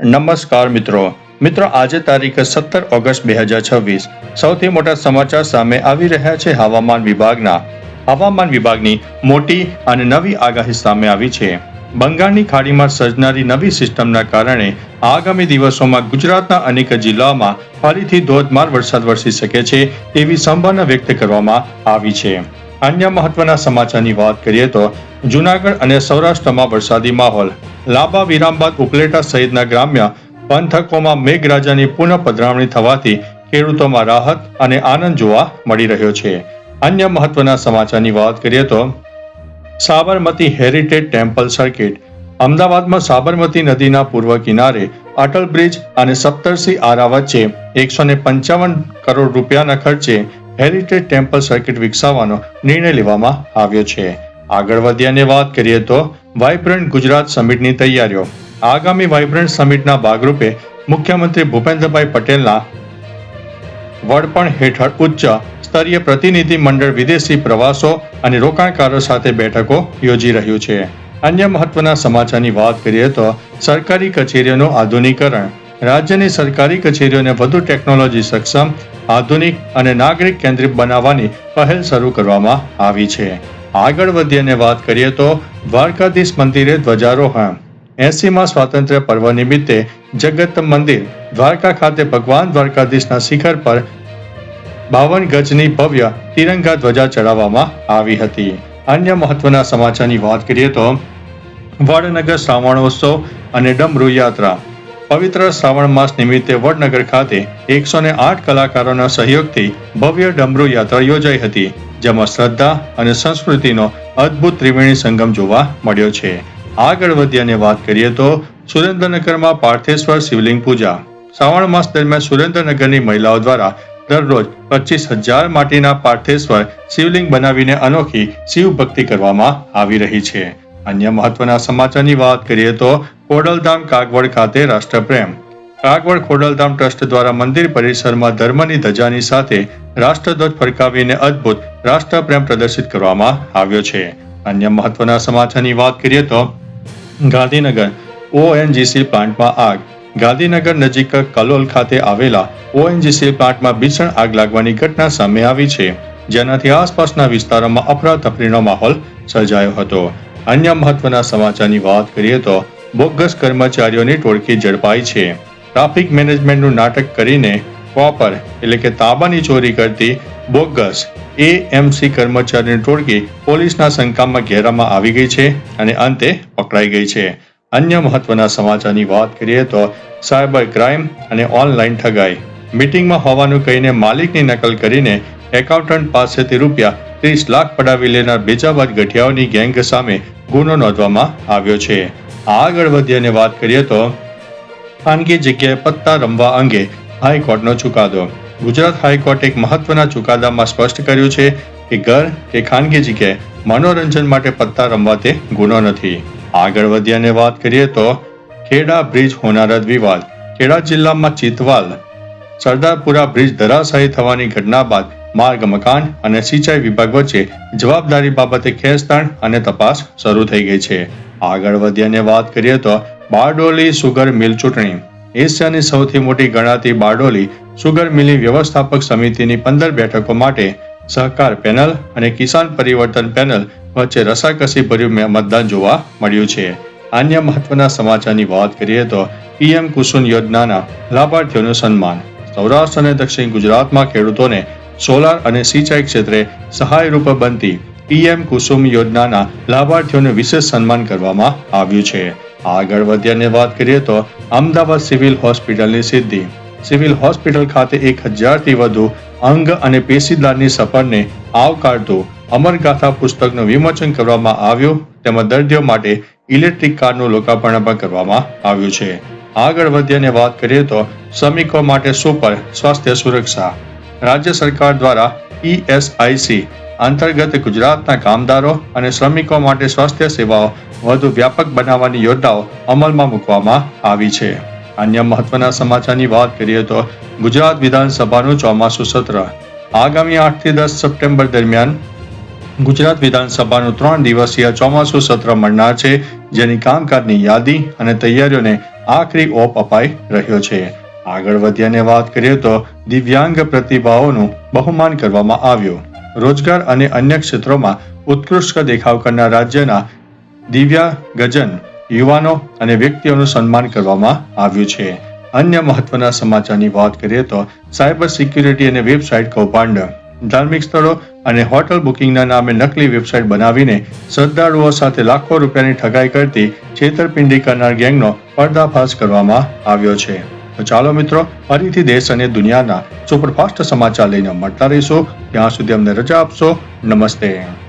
નમસ્કાર મિત્રો આજે તારીખ 17 ઓગસ્ટ 2026 સૌથી મોટા સમાચાર સામે આવી રહ્યા છે. હવામાન વિભાગની મોટી અને નવી આગાહી સામે આવી છે. બંગાળની ખાડીમાં સર્જાનારી નવી સિસ્ટમના કારણે આગામી દિવસોમાં ગુજરાતના અનેક જિલ્લાઓમાં ફરીથી ધોધમાર વરસાદ વરસી શકે છે તેવી સંભાવના વ્યક્ત કરવામાં આવી છે. અન્ય મહત્વના સમાચારની વાત કરીએ તો જૂનાગઢ અને સૌરાષ્ટ્રમાં વરસાદી માહોલ. લાંબા વિરામ બાદ ઉપલેટા સહિતના ગ્રામ્ય પંથકોમાં મેઘરાજાની પુનઃ પધરામણી થવાથી ખેડૂતોમાં રાહત અને આનંદ જોવા મળી રહ્યો છે. અન્ય મહત્વના સમાચારની વાત કરીએ તો સાબરમતી હેરિટેજ ટેમ્પલ સર્કિટ. અમદાવાદમાં સાબરમતી નદીના પૂર્વ કિનારે અટલ બ્રિજ અને સપ્તર્ષિ આરા વચ્ચે 155 કરોડ રૂપિયાના ખર્ચે હેરિટેજ ટેમ્પલ સર્કિટ વિકસાવવાનો નિર્ણય લેવામાં આવ્યો છે. આગળ વધ્યાને વાત કરીએ તો વાઇબ્રન્ટ ગુજરાત સમિટની તૈયારીઓ. આગામી વાઇબ્રન્ટ સમિટના ભાગરૂપે મુખ્યમંત્રી ભૂપેન્દ્રભાઈ પટેલના વડપણ હેઠળ ઉચ્ચ સ્તરીય પ્રતિનિધિ મંડળ વિદેશી પ્રવાસો અને રોકાણકારો સાથે બેઠકો યોજી રહ્યું છે. અન્ય મહત્વના સમાચારની વાત કરીએ તો સરકારી કચેરીઓનું આધુનિકરણ. રાજ્યની સરકારી કચેરીઓને વધુ ટેકનોલોજી સક્ષમ, આધુનિક અને નાગરિક કેન્દ્રિત બનાવવાની પહેલ શરૂ કરવામાં આવી છે. આગળ વધીને વાત કરીએ તો દ્વારકાધીશ મંદિરે ધ્વજારોહણ. 80મા સ્વાતંત્ર્ય પર્વ નિમિત્તે જગત મંદિર દ્વારકા ખાતે ભગવાન દ્વારકાધીશના શિખર પર 52 ગજની ભવ્ય તિરંગા ધ્વજા ચડાવવામાં આવી હતી. અન્ય મહત્વના સમાચારની વાત કરીએ તો વડનગર શ્રાવણોત્સવ અને ડમરૂ યાત્રા. પવિત્ર શ્રાવણ માસ નિમિત્તે વડનગર ખાતે 108 કલાકારોના સહયોગથી ભવ્ય ડમરૂ યાત્રા યોજાઈ હતી, જેમાં શ્રદ્ધા અને સંસ્કૃતિનો અદ્ભુત ત્રિવેણી સંગમ જોવા મળ્યો છે. આગળ વધ્યાને વાત કરીએ તો સુરેન્દ્રનગરમાં પાર્થેશ્વર શિવલિંગ પૂજા. શ્રાવણ માસ દરમિયાન સુરેન્દ્રનગરની મહિલાઓ દ્વારા દરરોજ 25,000 માટીના પાર્થેશ્વર શિવલિંગ બનાવીને અનોખી શિવ ભક્તિ કરવામાં આવી રહી છે. અન્ય મહત્વના સમાચારની વાત કરીએ તો ખોડલધામ કાગવડ ખાતે રાષ્ટ્રપ્રેમ. કાગવડ ખોડલધામ ટ્રસ્ટ દ્વારા મંદિર પરિસરમાં ધર્મની ધજાની સાથે રાષ્ટ્રધ્વજ ફરકાવીને અદ્ભુત રાષ્ટ્રપ્રેમ પ્રદર્શિત કરવામાં આવ્યો છે. અન્ય મહત્વના સમાચારની વાત કરીએ તો ગાંધીનગર ઓએનજીસી પ્લાન્ટમાં આગ. ગાંધીનગર નજીક કલોલ ખાતે આવેલા ઓએનજીસી પ્લાન્ટમાં ભીષણ આગ લાગવાની ઘટના સામે આવી છે, જેનાથી આસપાસના વિસ્તારોમાં અફરાતફરીનો માહોલ સર્જાયો હતો. અન્ય મહત્વના સમાચારની વાત કરીએ તો બોગસ કર્મચારીઓની ટોળકી ઝડપાઈ છે. ટ્રાફિક મેનેજમેન્ટનું નાટક કરીને કોપર એટલે કે તાંબાની ચોરી કરતી બોગસ એએમસી કર્મચારીની ટોળકી પોલીસના શંકામાં ઘેરામાં આવી ગઈ છે અને અંતે પકડાઈ ગઈ છે. અન્ય મહત્વના સમાચારની વાત કરીએ તો સાયબર ક્રાઇમ અને ઓનલાઈન ઠગાઈ. મીટિંગમાં હોવાનું કહીને માલિકની નકલ કરીને એકાઉન્ટન્ટ પાસેથી રૂપિયા 30 લાખ પડાવી લેનાર બેજાબાદ ગઠિયાઓની ગેંગ સામે ગુનો નોંધવામાં આવ્યો છે. આગળ વધીને વાત કરીએ તો ખાનગી જગ્યાએ પત્તા રમવા અંગે હાઈકોર્ટનો ચુકાદો. ગુજરાત હાઈકોર્ટે એક મહત્વના ચુકાદામાં સ્પષ્ટ કર્યું છે કે ઘર કે ખાનગી જગ્યાએ મનોરંજન માટે પત્તા રમવા તે ગુનો નથી. આગળ વધ્યાને વાત કરીએ તો ખેડા બ્રિજ હોનારત વિવાદ. ખેડા જિલ્લામાં ચિતવાલ સરદારપુરા બ્રિજ ધરાશાયી થવાની ઘટના બાદ માર્ગ, મકાન અને સિંચાઈ વિભાગ વચ્ચે જવાબદારી બાબતે ખેંચતાણ અને તપાસ શરૂ થઈ ગઈ છે. આગળ વધ્યાને વાત કરીએ તો બારડોલી સુગર મિલ ચૂંટણી. એશિયાની સૌથી મોટી ગણાતી બારડોલી સુગર મિલની વ્યવસ્થાપક સમિતિની 15 બેઠકો માટે સહકાર પેનલ અને કિસાન પરિવર્તન પેનલ વચ્ચે રસાકસી ભર્યું મતદાન જોવા મળ્યું છે. અન્ય મહત્વના સમાચારની વાત કરીએ તો પીએમ કુસુમ યોજનાના લાભાર્થીઓનું સન્માન. સૌરાષ્ટ્ર અને દક્ષિણ ગુજરાતમાં ખેડૂતોને સોલાર અને સિંચાઈ ક્ષેત્રે સહાયરૂપ બનતી પીએમ કુસુમ યોજનાના લાભાર્થીઓનું વિશેષ સન્માન કરવામાં આવ્યું છે. આગળ વધ્યાને વાત કરીએ તો અમદાવાદ સિવિલ હોસ્પિટલની સિદ્ધિ. સિવિલ હોસ્પિટલ ખાતે 1000થી વધુ અંગ અને પેશીદારની સફરને આવકારતું અમરગાથા પુસ્તકનું વિમોચન કરવામાં આવ્યું, તેમજ દર્દીઓ માટે ઇલેક્ટ્રિક કારનું લોકાર્પણ પણ કરવામાં આવ્યું છે. આગળ વધ્યાને વાત કરીએ તો શ્રમિકો માટે સુપર સ્વાસ્થ્ય સુરક્ષા. રાજ્ય સરકાર દ્વારા ESIC અંતર્ગત ગુજરાતના કામદારો અને શ્રમિકો માટે સ્વાસ્થ્ય સેવાઓ વધુ વ્યાપક બનાવવાની યોજનાઓ અમલમાં મૂકવામાં આવી છે. અન્ય મહત્વના સમાચારની વાત કરીએ તો ગુજરાત વિધાનસભાનું ચોમાસું સત્ર. આગામી 8 થી 10 સપ્ટેમ્બર દરમિયાન ગુજરાત વિધાનસભાનું 3 દિવસીય ચોમાસું સત્ર મળનાર છે, જેની કામકાજની યાદી અને તૈયારીઓને આખરી ઓપ અપાઈ રહ્યો છે. આગળ વધ્યાને વાત કરીએ તો દિવ્યાંગ પ્રતિભાઓનું બહુમાન કરવામાં આવ્યું. રોજગાર અને અન્ય ક્ષેત્રોમાં ઉત્કૃષ્ટ દેખાવ કરનાર રાજ્યના દિવ્યાંગજન યુવાનો અને વ્યક્તિઓનું સન્માન કરવામાં આવ્યું છે. અન્ય મહત્વના સમાચારની વાત કરીએ તો સાયબર સિક્યુરિટી અને વેબસાઇટ કૌભાંડ. ધાર્મિક સ્થળો અને હોટલ બુકિંગના નામે નકલી વેબસાઇટ બનાવીને શ્રદ્ધાળુઓ સાથે લાખો રૂપિયાની ઠગાઈ કરતી છેતરપિંડી કરનાર ગેંગનો પર્દાફાશ કરવામાં આવ્યો છે. તો ચાલો મિત્રો, ફરીથી દેશ અને દુનિયાના સુપરફાસ્ટ સમાચાર લઈને મળતા રહીશું. ત્યાં સુધી અમને રજા આપશો. નમસ્તે.